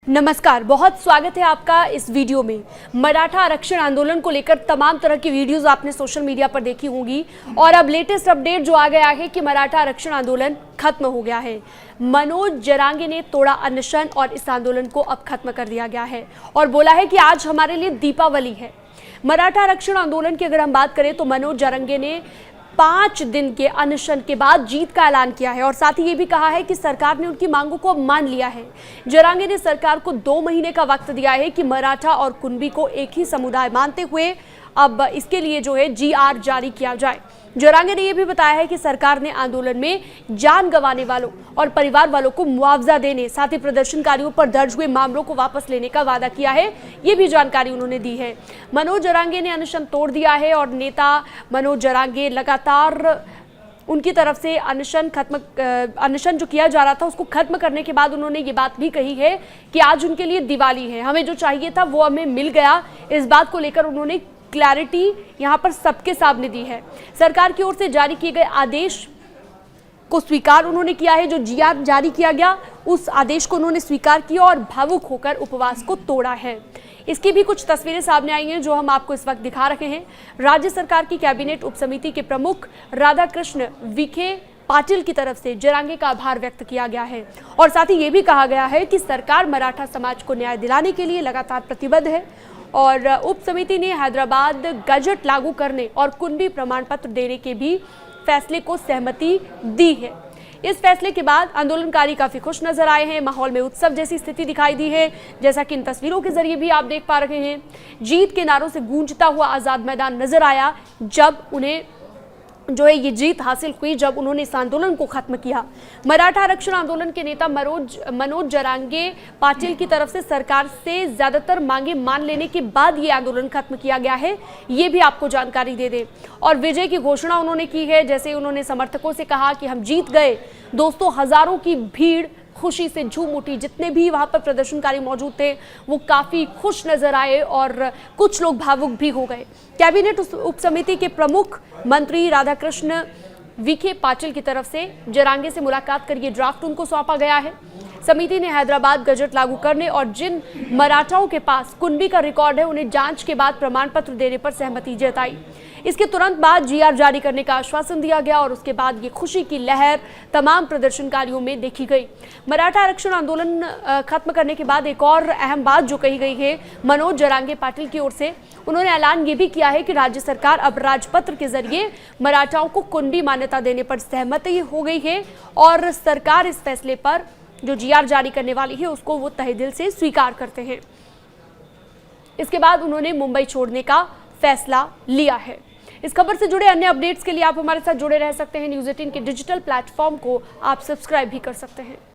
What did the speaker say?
नमस्कार, बहुत स्वागत है आपका इस वीडियो में। मराठा आरक्षण आंदोलन को लेकर तमाम तरह की वीडियोस आपने सोशल मीडिया पर देखी होंगी और अब लेटेस्ट अपडेट जो आ गया है कि मराठा आरक्षण आंदोलन खत्म हो गया है। मनोज जरांगे ने तोड़ा अनशन और इस आंदोलन को अब खत्म कर दिया गया है और बोला है कि आज हमारे लिए दीपावली है। मराठा आरक्षण आंदोलन की अगर हम बात करें तो मनोज जरांगे ने 5 दिन के अनशन के बाद जीत का ऐलान किया है और साथ ही ये भी कहा है कि सरकार ने उनकी मांगों को मान लिया है। जरांगे ने सरकार को 2 महीने का वक्त दिया है कि मराठा और कुणबी को एक ही समुदाय मानते हुए अब इसके लिए जो है जीआर जारी किया जाए। जरांगे ने यह भी बताया है कि सरकार ने आंदोलन में जान गंवाने वालों और परिवार वालों को मुआवजा देने, साथ ही प्रदर्शनकारियों पर दर्ज हुए मामलों को वापस लेने का वादा किया है। ये भी जानकारी उन्होंने दी है। मनोज जरांगे ने अनशन तोड़ दिया है और नेता मनोज जरांगे लगातार उनकी तरफ से अनशन जो किया जा रहा था उसको खत्म करने के बाद उन्होंने ये बात भी कही है कि आज उनके लिए दिवाली है, हमें जो चाहिए था वो हमें मिल गया। इस बात को लेकर उन्होंने क्लैरिटी यहां पर सबके सामने दी है। सरकार की ओर से जारी किए गए आदेश को स्वीकार उन्होंने किया है। जो जीआर जारी किया गया उस आदेश को उन्होंने स्वीकार किया और भावुक होकर उपवास को तोड़ा है। इसकी भी कुछ तस्वीरें सामने आई हैं जो हम आपको इस वक्त दिखा रहे हैं। राज्य सरकार की कैबिनेट उपसमिति के प्रमुख राधाकृष्ण विखे पाटिल की तरफ से जरांगे का आभार व्यक्त किया गया है और साथ ही ये भी कहा गया है कि सरकार मराठा समाज को न्याय दिलाने के लिए लगातार प्रतिबद्ध है और उप समिति ने हैदराबाद गजट लागू करने और कुणबी प्रमाण पत्र देने के भी फैसले को सहमति दी है। इस फैसले के बाद आंदोलनकारी काफी खुश नजर आए हैं। माहौल में उत्सव जैसी स्थिति दिखाई दी है, जैसा कि इन तस्वीरों के जरिए भी आप देख पा रहे हैं। जीत के नारों से गूंजता हुआ आजाद मैदान नजर आया जब उन्हें जो है ये जीत हासिल हुई, जब उन्होंने इस आंदोलन को खत्म किया। मराठा आरक्षण आंदोलन के नेता मनोज जरांगे पाटिल की तरफ से सरकार से ज्यादातर मांगे मान लेने के बाद ये आंदोलन खत्म किया गया है, ये भी आपको जानकारी दे दें। और विजय की घोषणा उन्होंने की है, जैसे उन्होंने समर्थकों से कहा कि हम जीत गए। दोस्तों, हजारों की भीड़ खुशी से झूम उठी। जितने भी वहां पर प्रदर्शनकारी मौजूद थे वो काफी खुश नजर आए और कुछ लोग भावुक भी हो गए। कैबिनेट उपसमिति के प्रमुख मंत्री राधाकृष्ण विखे पाटिल की तरफ से जरांगे से मुलाकात कर ये ड्राफ्ट उनको सौंपा गया है। समिति ने हैदराबाद गजट लागू करने और जिन मराठाओं के पास कुणबी का रिकॉर्ड है उन्हें जांच के बाद प्रमाण पत्र देने पर सहमति जताई। इसके तुरंत बाद जीआर जारी करने का आश्वासन दिया गया और उसके बाद ये खुशी की लहर तमाम प्रदर्शनकारियों में देखी गई। मराठा आरक्षण आंदोलन खत्म करने के बाद एक और अहम बात जो कही गई है मनोज जरांगे पाटिल की ओर से, उन्होंने ऐलान ये भी किया है कि राज्य सरकार अब राजपत्र के जरिए मराठाओं को कुणबी मान्यता देने पर सहमति हो गई है और सरकार इस फैसले पर जो जीआर जारी करने वाली है उसको वो तहे दिल से स्वीकार करते हैं। इसके बाद उन्होंने मुंबई छोड़ने का फैसला लिया है। इस खबर से जुड़े अन्य अपडेट्स के लिए आप हमारे साथ जुड़े रह सकते हैं। न्यूज़ 18 के डिजिटल प्लेटफॉर्म को आप सब्सक्राइब भी कर सकते हैं।